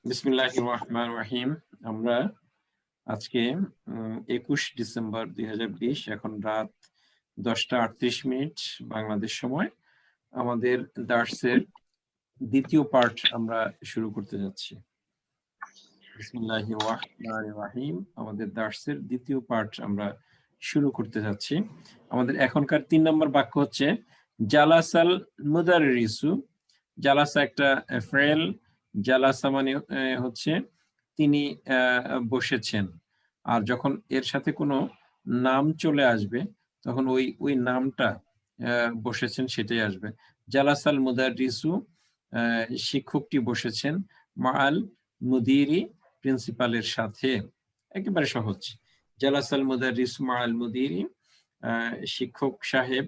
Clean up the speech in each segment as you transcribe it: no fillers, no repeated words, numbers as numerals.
বিসমিল্লাহির রহমানির রহিম। আমরা আজকে ২১ ডিসেম্বর ২০২০, এখন রাত 10টা ৩৮ বাংলাদেশ সময় আমাদের দার্সের দ্বিতীয় পার্ট আমরা শুরু করতে যাচ্ছি। বিসমিল্লাহির রহমানির রহিম। আমাদের দার্সের দ্বিতীয় পার্ট আমরা শুরু করতে যাচ্ছি। আমাদের এখনকার ৩ নম্বর বাক্য হচ্ছে জালাসাল মুদাররিসু। জালাসা একটা ফেল, জালাসা মানে হচ্ছে তিনি বসেছেন। আর যখন এর সাথে কোনো নাম চলে আসবে তখন ওই নামটা বসেছেন সেটাই আসবে। জালাসাল মুদাররিসু, শিক্ষকটি বসেছেন, মাআল মুদিরি, প্রিন্সিপালের সাথে। একেবারে সহজ। জালাসাল মুদাররিসু মাআল মুদিরি, শিক্ষক সাহেব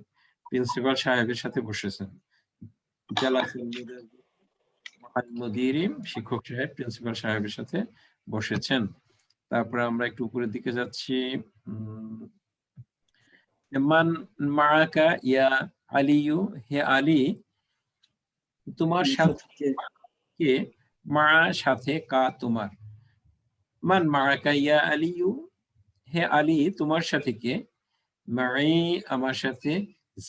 প্রিন্সিপাল সাহেবের সাথে বসেছেন। জালাসাল মুদিরি, শিক্ষক সাহেব প্রিন্সিপাল সাহেবের সাথে বসেছেন। তারপরে আমরা একটু উপরের দিকে যাচ্ছি। মান মাআকা ইয়া আলিয়ু, হে আলী তোমার সাথে কে, মা সাথে, কা তোমার। মান মাআকা ইয়া আলিয়ু, হে আলী তোমার সাথে কে, মাই আমার সাথে,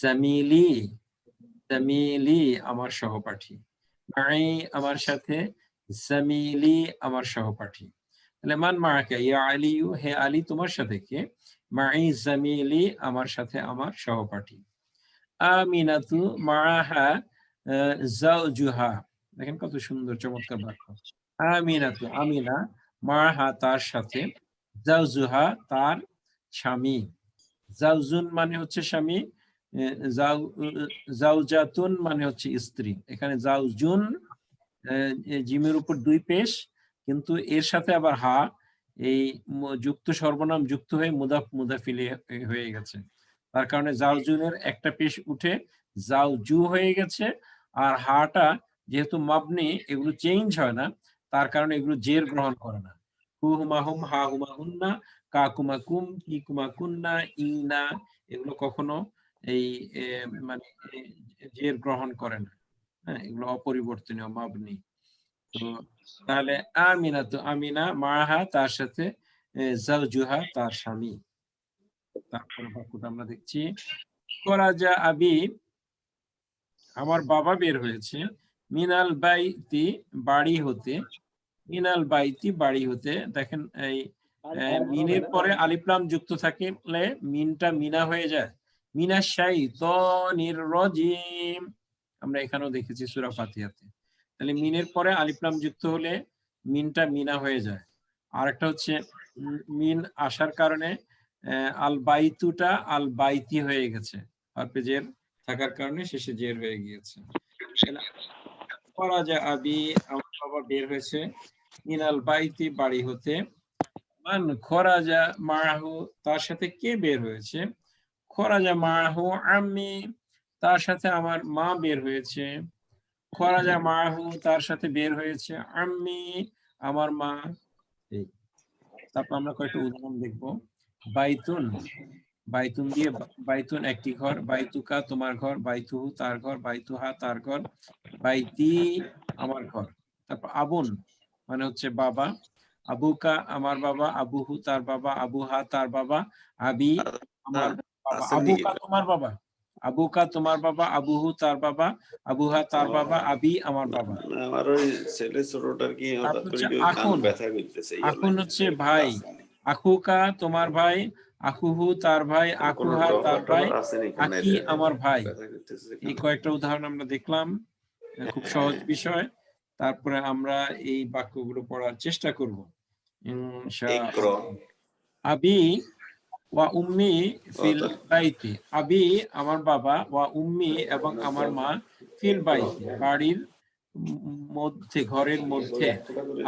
জামিলি জামিলি আমার সহপাঠী, মাই আমার সাথে, জামিলি আমার সহপাঠী। তাহলে মান মাআকা ইয়া আলিয়ু, হে আলী তোমার সাথে কে, মাই জামিলি আমার সাথে আমার সহপাঠী। আমিনাতু মাআহা যাওজুহা, দেখেন কত সুন্দর চমৎকার বাক্য। আমিনাতু, আমিনা, মাআহা তার সাথে, যাওজুহা তার স্বামী। যাওজুন মানে হচ্ছে স্বামী, যাওজাতুন মানে হচ্ছে স্ত্রী। এখানে যাওজুন জিমের উপর 2 পেশ, কিন্তু এর সাথে আবার হা, এই যুক্ত সর্বনাম যুক্ত হয়ে মুদাফ মুদাফিলে হয়ে গেছে। তার কারণে জাওজুনের একটা পেশ উঠে জাওজু হয়ে গেছে। আর হাটা যেহেতু মাবনি, এগুলো চেঞ্জ হয় না, তার কারণে এগুলো জের গ্রহণ করে না। হু হুমা হুম, হা হুমা হুন্না, কা কুমা কুম, কি কুমা কুন্না, ইনা, এগুলো কখনো এই মানে জের গ্রহণ করে না। হ্যাঁ, এগুলো অপরিবর্তনীয়, মাবনি। তো তাহলে আমিনাতু, আমিনা, মাআহা তার সাথে, যাওজুহা তার স্বামী। তারপরে বাক্যটা আমরা দেখছি, খরাজা আবি আমার বাবা বের হয়েছে, মিনাল বাইতি বাড়ি হতে, মিনাল বাইতি বাড়ি হতে। দেখেন এই মিনের পরে আলিফ লাম যুক্ত থাকলে মিনটা মিনা হয়ে যায়। মিনাশ শাইতানির রাজিম, আমরা এখানেও দেখেছি সূরা ফাতিহাতে। তাহলে মিনের পরে আলিফ লাম যুক্ত হলে মিনটা মিনা হয়ে যায়। আর একটা হচ্ছে মিন আসার কারণে আল বাইতুটা আল বাইতি হয়ে গেছে, হরফে জের থাকার কারণে শেষে জের হয়ে গিয়েছে। খরাজা আবি আমার বাবা বের হয়েছে, মিনাল বাইতি বাড়ি হতে, মান খরাজা মাহু তার সাথে কে বের হয়েছে, খরাজা মাহু আম্মি তার সাথে আমার মা বের হয়েছে, খরাজা মাহু তার সাথে বের হয়েছে আম্মি আমার মা। এই তারপর আমরা কয়েকটা উদাহরণ দেখবো। বাইতুন, বাইতুন দিয়ে, বাইতুন একটি ঘর, বাইতুকা তোমার ঘর, বাইতুহু তার ঘর, বাইতুহা তার ঘর, বাইতি আমার ঘর। তারপর আবুন মানে হচ্ছে বাবা, আবুকা আমার বাবা, আবুহু তার বাবা, আবুহা তার বাবা, আবি আমার বাবা। আবুকা তোমার বাবা, আবুকা তোমার বাবা, আবুহু তার বাবা, আবুহা তার বাবা, আবি আমার বাবা। আমার ওই ছেলে ছোটটার কি আখুন, আখুন হচ্ছে ভাই, আখুকা তোমার ভাই, আখুহু তার ভাই, আখুহা তার ভাই, আখি আমার ভাই। এই কয়েকটা উদাহরণ আমরা দেখলাম, খুব সহজ বিষয়। তারপরে আমরা এই বাক্যগুলো পড়ার চেষ্টা করব ইনশাআল্লাহ। আবি ওয়া উম্মি ফিল বাইতি, আবি আমার বাবা, ওয়া উম্মি এবং আমার মা, ফিল বাইতি বাড়ির মধ্যে, ঘরের মধ্যে।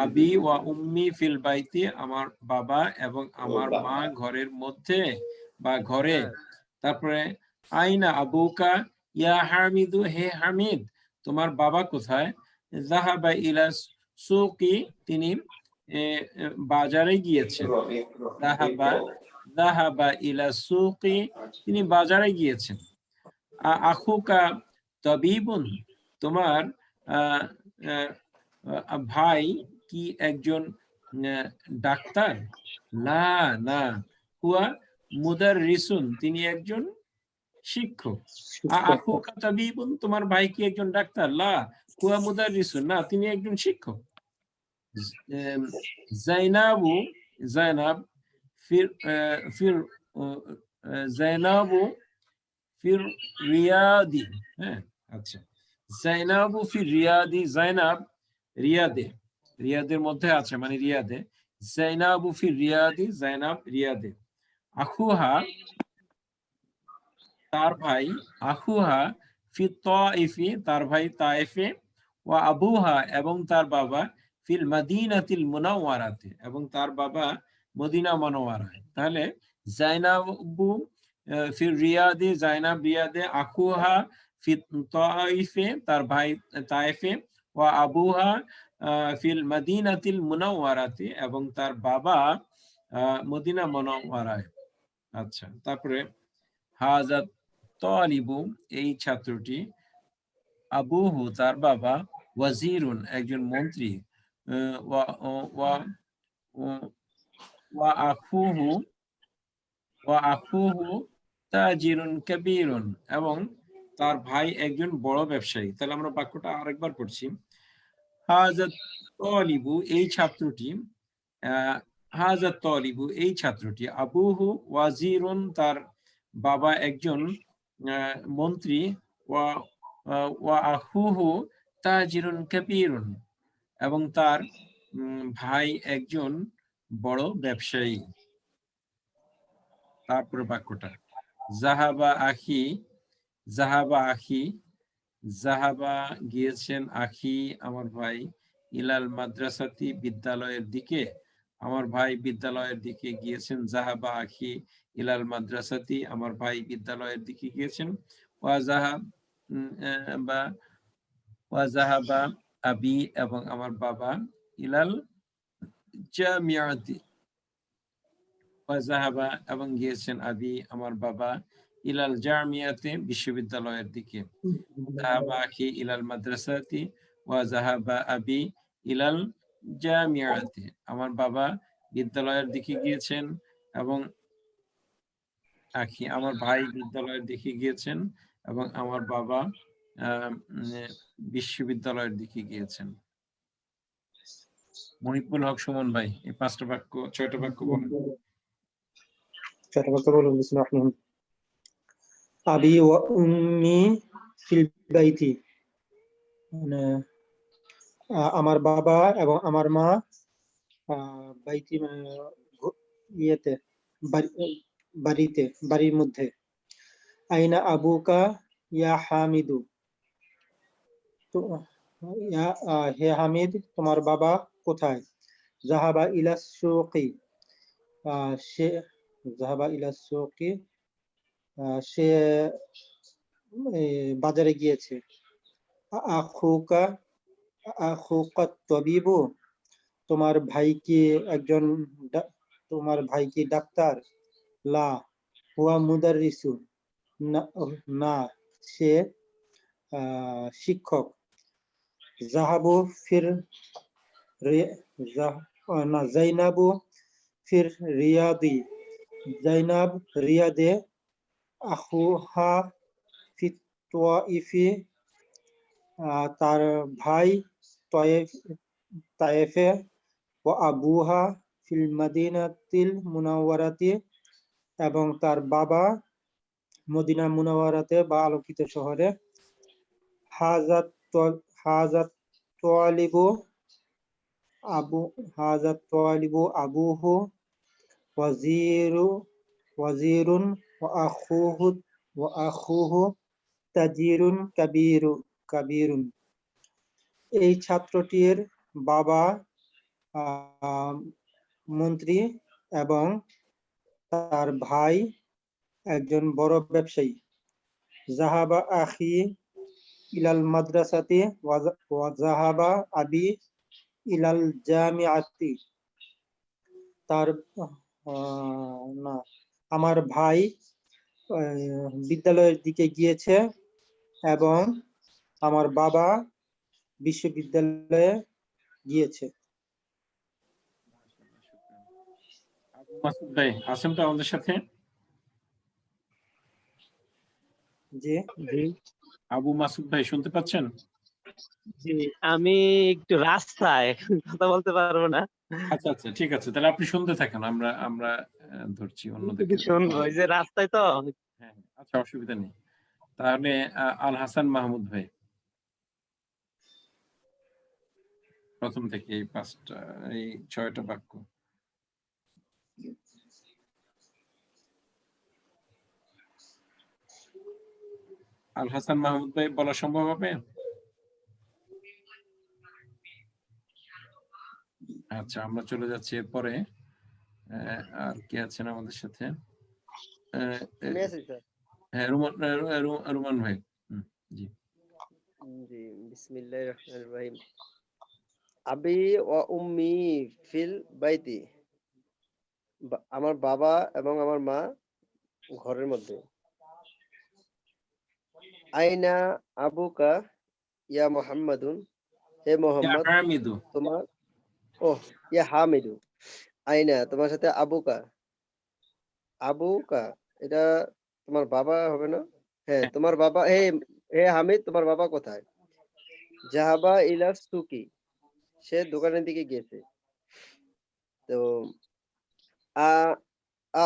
আবি ওয়া উম্মি ফিল বাইতি আমার বাবা এবং আমার মা ঘরের মধ্যে বা ঘরে। তারপরে আইনা আবুকা ইয়া হামিদু, হে হামিদ তোমার বাবা কোথায়, যাহাবা ইলা সুকি তিনি বাজারে গিয়েছেন, যাহাবা, যাহাবা ইলা সুকি তিনি বাজারে গিয়েছেন। আখুকা তাবিবুন তোমার ভাই কি কি একজন ডাক্তার? লা, না। হুয়া মুদাররিসুন, তিনি একজন শিক্ষক। আখুকা তাবিবুন, তোমার ভাই কি একজন ডাক্তার? লা হুয়া মুদাররিসুন, না তিনি একজন শিক্ষক। জাইনাবু, জাইনাব ফির ফির জাইনাবু ফির রিয়াদি। হ্যাঁ, আচ্ছা। জাইনাবু ফির রিয়াদি, জাইনাব রিয়াদে, রিয়াদের মধ্যে আছে মানে রিয়াদে। জাইনাবু ফির রিয়াদি, জাইনাব রিয়াদে। আখুহা, তার ভাই, আখুহা ফি তাইফি, তার ভাই তায়েফে, ওয়া আবুহা, এবং তার বাবা, ফিল মাদিনাতিল মুনাওয়ারাতে, এবং তার বাবা মদিনা মুনাওয়ারায়। তাহলে জাইনাবু ফির রিয়াদি, জাইনাব রিয়াদে, আখুহা ফি তাইফে, তার ভাই তায়েফে, ওয়া আবুহা ফিল মাদিনাতিল মুনাওয়ারাতে, এবং তার বাবা মদিনা মুনাওয়ারায়। আচ্ছা, তারপরে হাজা তালিবু, এই ছাত্রটি, আবুহু, তার বাবা, ওয়াজিরুন, একজন মন্ত্রী, ওয়া ওয়া ওয়া আখুহু ওয়া আখুহু তাজিরুন কাবীরুন, এবং তার ভাই একজন বড় ব্যবসায়ী। তাহলে আমরা বাক্যটা আরেকবার পড়ছি। হাজা তালিবু, এই ছাত্রটি, হাজা তালিবু, এই ছাত্রটি, আবুহু ওয়াজিরুন, তার বাবা একজন মন্ত্রী, ওয়া ওয়া আখুহু তাজিরুন কাবীরুন, এবং তার ভাই একজন বড় ব্যবসায়ী। তারপরে বাক্যটা, জাহাবা আখি, জাহাবা আখি, জাহাবা গিয়েছেন, আখি আমার ভাই, ইলাল মাদ্রাসাতি, বিদ্যালয়ের দিকে, আমার ভাই বিদ্যালয়ের দিকে গিয়েছেন। জাহাবা আখি ইলাল মাদ্রাসাতি, আমার ভাই বিদ্যালয়ের দিকে গিয়েছেন। ওয়া জাহাবা আবি, এবং আমার বাবা, ইলাল জামিয়াতি, ওয়া জাহাবা, এবং গিয়েছেন, আবি আমার বাবা, ইলাল জামিয়াতে, বিশ্ববিদ্যালয়ের দিকে। জাহাবা আখি ইলাল মাদ্রাসাতি ওয়া জাহাবা আবি ইলাল জামিয়াতি, আমার বাবা বিদ্যালয়ের দিকে গিয়েছেন, এবং আখি, আমার ভাই বিদ্যালয়ের দিকে গিয়েছেন, এবং আমার বাবা বিশ্ববিদ্যালয়ের দিকে গিয়েছেন। মহিবুল হক সুমন ভাই, এই 5টা বাক্য 6টা বাক্য বলেন। 6টা বাক্য বলুন। বিসমিল্লাহির আবি ওয়া উম্মি ফিল বাইতি, মানে আমার বাবা এবং আমার মা বাইতি, মানে ইয়েতে, বাড়িতে, বাড়ির মধ্যে। আইনা আবুকা ইয়া হামিদু, তো হে হামিদ, তোমার বাবা কোথায়? জাহাবা ইলা সুকি, সে জাহাবা ইলা সুকি, সে বাজারে গিয়েছে। আখুকা আখুকা তাবিবু, তোমার ভাই কি একজন, তোমার ভাই কি ডাক্তার? লা হুয়া মুদাররিসু, না সে শিক্ষক। জাহাবু ফির না জাইনাবু ফির রিয়াদি, জাইনাব রিয়াদে। আখুহা ফি তাইফি, তার ভাই তায়েফে। ও আবুহা ফিল মাদিনাতিল মুনাওয়ারাতি, এবং তার বাবা মদিনা মুনাওয়ারাতে বা আলোকিত শহরে। হাজাত তালিবু আবুহু ওয়াজিরুন ওয়া আখুহু তাজিরুন কাবীরুন, এই ছাত্রটির বাবা মন্ত্রী এবং তার ভাই একজন বড় ব্যবসায়ী। জাহাবা আখি ইলাল মাদ্রাসাতি ওয়া জাহাবা আবি ইলাল জামিআতি, তার না আমার ভাই বিদ্যালয়ের দিকে গিয়েছে, এবং আমার বাবা বিশ্ববিদ্যালয়ে গিয়েছে। মাসুদ ভাই আছেন তো আমাদের সাথে? জি জি আবু মাসুদ ভাই শুনতে পাচ্ছেন? জি আমি একটু রাস্তায় কথা বলতে পারবো না, আচ্ছা আচ্ছা, ঠিক আছে, তাহলে আপনি শুনতে থাকেন, আমরা আমরা ধরছি অন্যদিকে। শুনবো ওই যে রাস্তায় তো। হ্যাঁ, আচ্ছা, অসুবিধা নেই। তাহলে আল হাসান মাহমুদ ভাই প্রথম থেকে এই 5টা, এই 6টা বাক্য। আল হাসান মাহমুদ ভাই বলা সম্ভব হবে? আচ্ছা, আমরা চলে যাচ্ছি এরপরে। আর কে আছেন আমাদের সাথে? আমি আছি স্যার। হ্যাঁ, রুমান ভাই। জি। জি, বিসমিল্লাহির রহমানির রহিম। আবি ওয়া উম্মি ফিল বাইতি। আমার বাবা এবং আমার মা ঘরের মধ্যে। আইনা আবুকা ইয়া মুহাম্মাদুন, হে মোহাম্মদ হামিদু। তোমার, ইয়া হামিদু, আইনা তোমার সাথে আবুকা, আবুকা এটা তোমার বাবা হবে না? হ্যাঁ, তোমার বাবা, হে হে হামিদ তোমার বাবা কোথায়? জাহাবা ইলা সুকি, সে দোকানের দিকে গিয়েছে। তো আ আ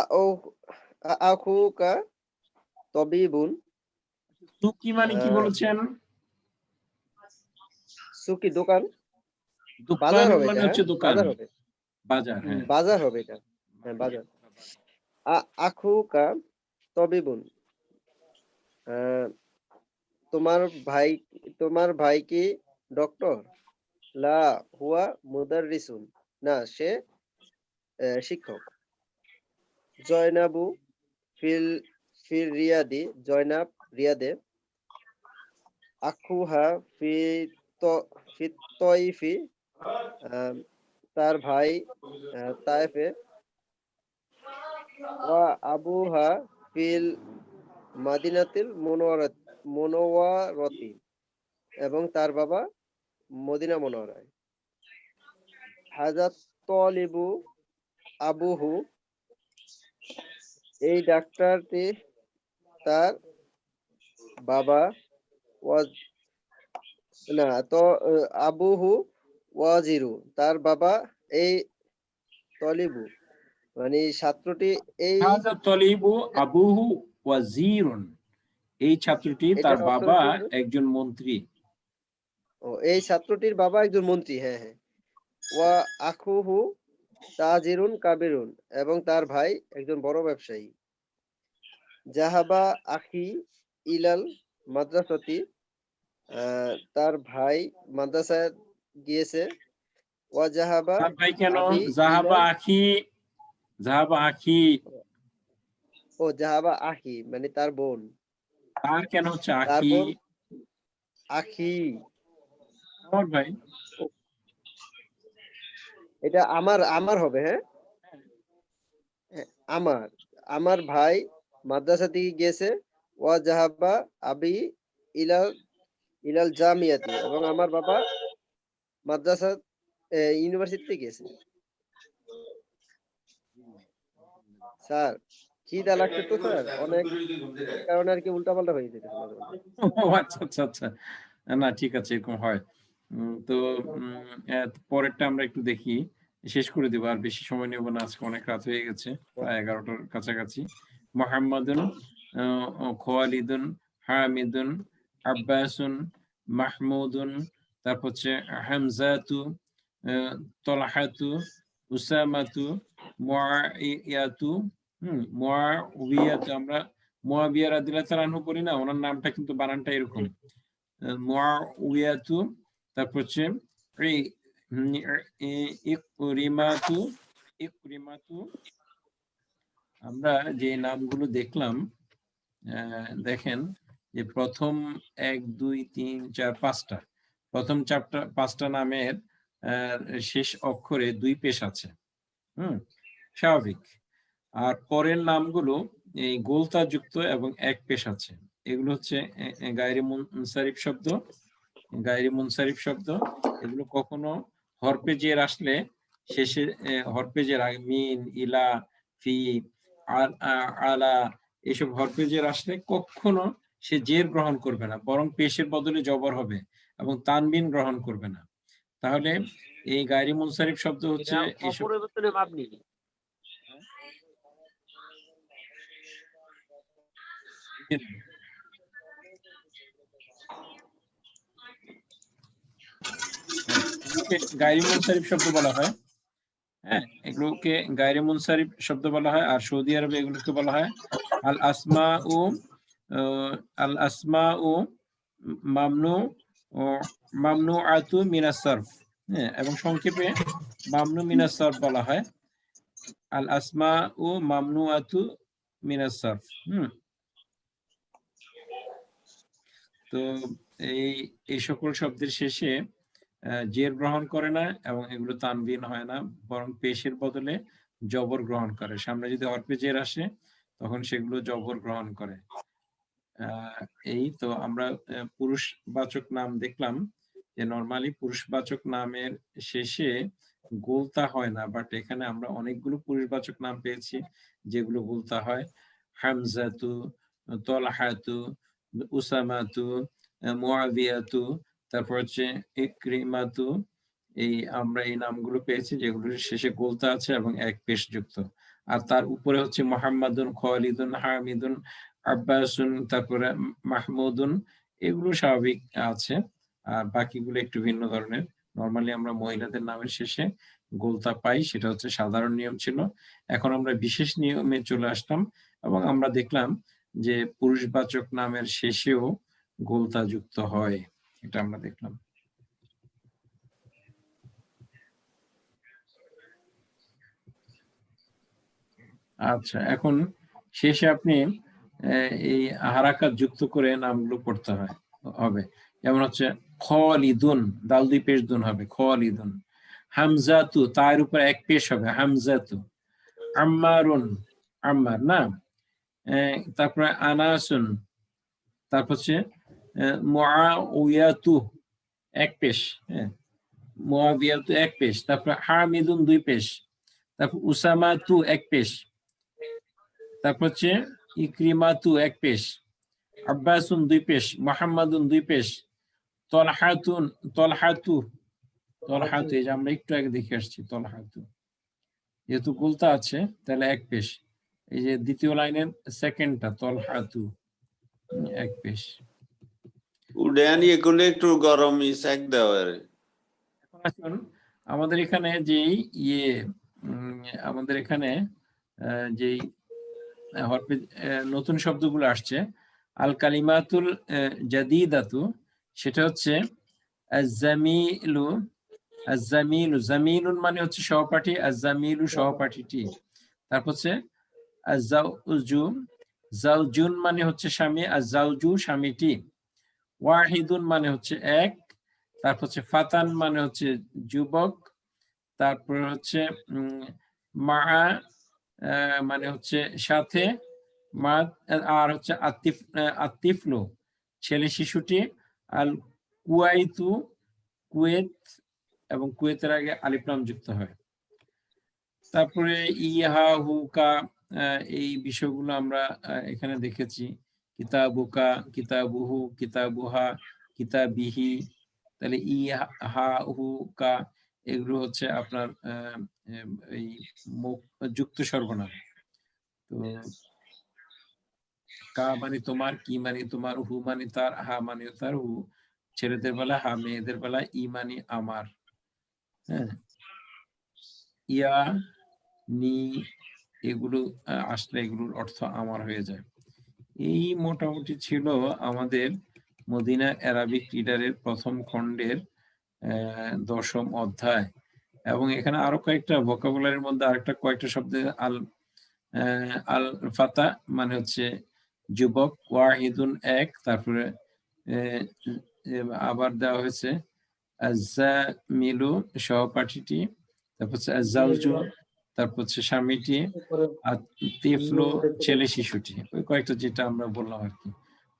আখুকা তবিবুন, সুকি মানে কি বলেছেন? সুকি দোকান, দোকান বাজার হবে মানে এটা, হচ্ছে দোকান, বাজার হবে, বাজার। হ্যাঁ, বাজার হবে এটা, হ্যাঁ বাজার। আখুকা তবিবুন, তোমার ভাই, তোমার ভাই কি ডক্টর? লা হুয়া মুদাররিসুন, না সে শিক্ষক। জয়নাবু ফিল ফিল রিয়াদি, জয়নাব রিয়াদে। আখুহা ফি ফি তয়ফি, তার ভাই তায়েফে। ওয়া আবুহা ফিল মাদিনাতিল মুনাওয়ারাতি, এবং তার বাবা মদিনা মুনাওয়ারায়। হাজাত তলিবু আবুহু, এই ডাক্তারটি তার বাবা। ওয়াজ না তো আবুহু ওয়াজিরু, তার বাবা। এই তলিবু মানে ছাত্রটি, এই হাযা তলিবু আবুহু ওয়াজিরুন, এই ছাত্রটি তার এটার অর্থ বাবা হচ্ছে, একজন মন্ত্রী। এই ছাত্রটির বাবা একজন মন্ত্রী, হ্যাঁ হ্যাঁ। ওয়া আখুহু তাজিরুন কাবিরুন, এবং তার ভাই একজন বড় ব্যবসায়ী। জাহাবা আখি ইলাল মাদ্রাসাতি, তার ভাই মাদ্রাসায় গিয়েছে। ওয়া জাহাবা তার ভাই কেন? আবি জাহাবা ইলাল, আখি, জাহাবা আখি। জাহাবা আখি মানে তার বোন, তার কেন হচ্ছে তার আখি? বোন আখি, আমার ভাই। এটা আমার আমার হবে, হ্যাঁ হ্যাঁ, আমার আমার ভাই মাদ্রাসা থেকে গিয়েছে। ওয়া জাহাবা আবি ইলাল ইলাল জামিয়াতি, এবং আমার বাবা মাদ্রাসা ইউনিভার্সিটিতে গিয়েছে। স্যার খিদা লাগছে তো স্যার অনেক, এই কারণে আর কি উল্টাপাল্টা হয়ে যেতেছে মাঝে মাঝে। ও আচ্ছা আচ্ছা আচ্ছা, না ঠিক আছে, এরকম হয়। তো পরেরটা আমরা একটু দেখি, শেষ করে দেবো, আর বেশি সময় নেব না, আজকে অনেক রাত হয়ে গেছে, প্রায় 11টার কাছাকাছি। মুহাম্মাদুন, খোয়ালিদুন, হামিদুন, আব্বাসুন, মাহমুদুন, তারপর হচ্ছে হামজাতু, তলহাতু, উসামাতু, মুআইয়াতু, মুআউইয়াতু। আমরা মুআবিয়া রাদিয়াল্লাহু তাআলা আনহু পড়ি না, ওনার নামটা কিন্তু বানানটা এরকম, মুআউইয়াতু। তারপর হচ্ছে ইকরিমাতু, ইকরিমাতু। আমরা যে নামগুলো দেখলাম, দেখেন যে প্রথম 1 2 3 4 5টা, প্রথম 5টা নামের শেষ অক্ষরে 2 পেশ আছে। স্বাভাবিক। আর পরের নামগুলো এই গোলতা যুক্ত এবং 1 পেশ আছে। এগুলো হচ্ছে গায়রে মুনসারিফ শব্দ, গায়রে মুনসারিফ শব্দ। এগুলো কখনো হরপে জের আসলে শেষে, হরপে জের আগে মিন, ইলা, ফি, আলা, এসব হরফে জের আসলে কখনো সে জের গ্রহণ করবে না, বরং পেশের বদলে জবর হবে এবং তানবিন গ্রহণ করবে না। তাহলে এই গায়রি মুনসারিফ শব্দ হচ্ছে এটা অপরিবর্তনীয় মাবনি। গায়রি মুনসারিফ শব্দ বলা হয়। হ্যাঁ, এগুলোকে গায়রে মুনসারিফ শব্দ বলা হয়। আর সৌদি আরবে এগুলোকে বলা হয় আল আসমা ও মামনু ও মামনু আতু মিনাস সারফ। হ্যাঁ, এবং সংক্ষেপে মামনু মিনাস সারফ বলা হয়। আল আসমা ও মামনু আতু মিনাস সারফ। তো এই সকল শব্দের শেষে জের গ্রহণ করে না এবং এগুলো তানবিন হয় না, বরং পেশের বদলে জবর গ্রহণ করে। সামনে যদি হরফে জের আসে তখন সেগুলো জবর গ্রহণ করে। এই তো আমরা পুরুষবাচক নাম দেখলাম যে নরমালি পুরুষবাচক নামের শেষে গোলতা হয় না, বাট এখানে আমরা অনেকগুলো পুরুষবাচক নাম পেয়েছি যেগুলো গোলতা হয়। হামজাতু, তলহাতু, উসামাতু, মুআবিয়াতু, তারপর হচ্ছে ইকরিমাতু। আমরা এই নামগুলো পেয়েছি যেগুলোর শেষে গোলতা আছে এবং এক পেশ যুক্ত। আর তার উপরে হচ্ছে মুহাম্মাদুন, খালিদুন, হামিদুন, আব্বাসুন, তারপরে মাহমুদুন, এগুলো স্বাভাবিক আছে। আর বাকিগুলো একটু ভিন্ন ধরনের। নরমালি আমরা মহিলাদের নামের শেষে গোলতা পাই, সেটা হচ্ছে সাধারণ নিয়ম ছিল। এখন আমরা বিশেষ নিয়মে চলে আসলাম এবং আমরা দেখলাম যে পুরুষবাচক নামের শেষেও গোলতা যুক্ত হয়, এটা আমরা দেখলাম। আচ্ছা, এখন শেষে আপনি এই হারাকাত যুক্ত করে নামগুলো পড়তে হবে। যেমন হচ্ছে খালিদুন, দাল দুই পেশ দুন হবে, খালিদুন। হামজাতু, তার উপর এক পেশ হবে, হামজাতু। আম্মারুন, আম্মার না। তারপরে আনাসুন, তারপর হচ্ছে মুআউয়াতু, এক পেশ। হ্যাঁ, মুআবিয়াতু এক পেশ। তারপর হামিদুন দুই পেশ। তারপর উসামাতু এক পেশ। তারপর হচ্ছে ইকরিমাতু এক পেশ। আব্বাসুন দুই পেশ। মুহাম্মাদুন দুই পেশ। তলহাতু, এই যে আমরা একটু আগে দেখে আসছি, তলহাতু যেহেতু গোলতা আছে তাহলে এক পেশ। এই যে দ্বিতীয় লাইনের সেকেন্ডটা, তলহাতু, এক পেশ। উডানি এগুলো একটু গরম সেক দেওয়া। এখন আসুন আমাদের এখানে যেই আমাদের এখানে যেই নতুন শব্দগুলো আসছে, আল কালিমাতুল জাদিদাতু, সেটা হচ্ছে আজ-জামিলু। জামিলুন মানে হচ্ছে সহপাঠী, আজ-জামিলু সহপাঠীটি। তারপর হচ্ছে আজ-জাওজু, জাওজুন মানে হচ্ছে স্বামী, আজ-জাওজু স্বামীটি। ওয়াহিদুন মানে হচ্ছে এক। তারপর হচ্ছে ফাতান মানে হচ্ছে যুবক। তারপর হচ্ছে মা মানে হচ্ছে সাথে, মা। আর হচ্ছে আতিফলু ছেলে শিশুটি। আল কুয়াইতু, কুয়েত, এবং কুয়েতের আগে আলিফ লাম যুক্ত হয়। তারপরে ইহা হুকা, এই বিষয়গুলো আমরা এখানে দেখেছি। কিতাবুকা, কিতাবুহু, কিতাবুহা, কিতাবিহি। তাহলে ইহা হুকা এগুলো হচ্ছে আপনার এই যুক্ত সর্বনাম। তো কা মানে তোমার, কি মানে তোমার, হু মানে তার, হা মানে তার। হু ছেলেদের বেলা, হা মেয়েদের বেলা, ই মানে আমার। হ্যাঁ, ইয়া, নি, এগুলো আসলে এগুলোর অর্থ আমার হয়ে যায়। এই মোটামুটি ছিল আমাদের মদিনা অ্যারাবিক রিডারের প্রথম খণ্ডের 10ম অধ্যায়। এবং এখানে আরো কয়েকটা ভোকাবুলারির মধ্যে আরেকটা কয়েকটা শব্দ, আল ফাতা মানে হচ্ছে যুবক, ওয়াহিদুন এক, তারপরে আবার দেওয়া হয়েছে আজ-জামিলু সহপাঠীটি, তারপর হচ্ছে আজ-জাওজু, তারপর হচ্ছে স্বামীটি, আর তিফলু ছেলে শিশুটি। ওই কয়েকটা যেটা আমরা বললাম আর কি।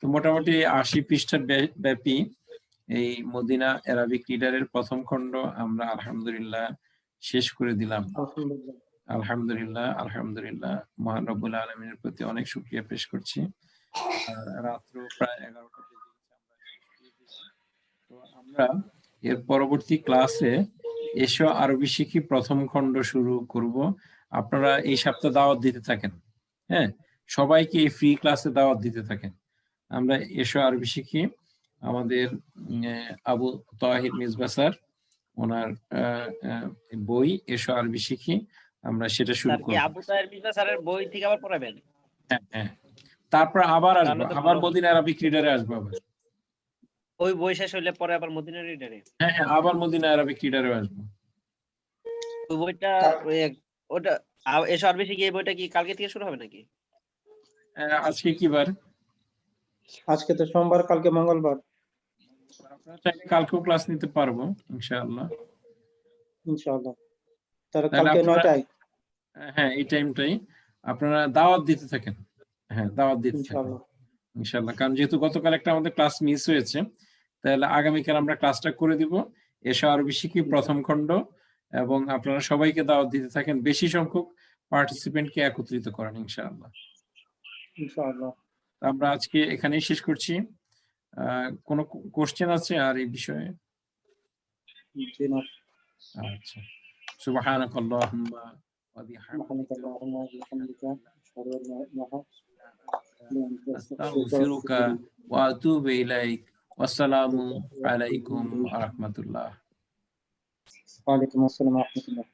তো মোটামুটি 80 পৃষ্ঠার ব্যাপী এই মদিনা অ্যারাবিক রিডারের প্রথম খণ্ড আমরা আলহামদুলিল্লাহ শেষ করে দিলাম। আলহামদুলিল্লাহ মহান রব্বুল আলামিনের প্রতি অনেক শুকরিয়া পেশ করছি। রাত্র প্রায় 11টা বেজে গেছে, তো আমরা এর পরবর্তী ক্লাসে এসো আরবি শিখি প্রথম খণ্ড শুরু করব। আপনারা এই সপ্তাহে দাওয়াত দিতে থাকেন, হ্যাঁ, সবাইকে এই ফ্রি ক্লাসে দাওয়াত দিতে থাকেন। আমরা এসো আরবি শিখি আমাদের আবু তাহির মিসবা স্যার ওনার বই এসো আরবি শিখি, আমরা সেটা শুরু স্যার কি করব। আবু তাহের মির্জা স্যারের বই থেকে আবার পড়াবেন? হ্যাঁ, তারপর আবার আসবো, তাহলে তো আবার ভালো। মদিনা আরবিক রিডারে আসবো আবার। ওই বই শেষ হইলে পরে আবার মদিনা রিডারে হ্যাঁ, আবার মদিনা আরবিক রিডারে আসবো। ওই বইটা ওটা এসো আরবি শিখি, এই বইটা কি কালকে থেকে শুরু হবে নাকি? আজকে কি বার? আজকে তো সোমবার, কালকে মঙ্গলবার। আপনারা চাইলে কালকেও ক্লাস নিতে পারবো ইনশাআল্লাহ। ইনশাআল্লাহ। তাহলে তাহলে কালকে আপনারা- 9টায় হ্যাঁ, এই টাইমটাই আপনারা দাওয়াত দিতে থাকেন। হ্যাঁ, দাওয়াত দিতে থাকেন ইনশাআল্লাহ। ইনশাআল্লাহ। কারণ যেহেতু গতকাল একটা আমাদের ক্লাস মিস হয়েছে, তাহলে আগামীকাল আমরা ক্লাসটা করে দিব এসো আরবি শিখি প্রথম খণ্ড, এবং আপনারা সবাইকে দাওয়াত দিতে থাকেন, বেশি সংখ্যক পার্টিসিপেন্টকে একত্রিত করেন ইনশাআল্লাহ। ইনশাআল্লাহ। আমরা আজকে এখানেই শেষ করছি। কোনো কোশ্চেন আছে আর এই বিষয়ে? জি না। আচ্ছা, সুবহানাকাল্লাহুম্মা ওয়া সুবহানাকা আল্লাহুম্মা ওয়া বিহামদিকা আশহাদু আল্লা ইলাহা ইল্লা আনতা আস্তাগফিরুকা ওয়া আতুবু ইলাইক। ওয়াসসালামু আলাইকুম ওয়া রাহমাতুল্লাহ। ওয়া আলাইকুম আসসালাম ওয়া রাহমাতুল্লাহ।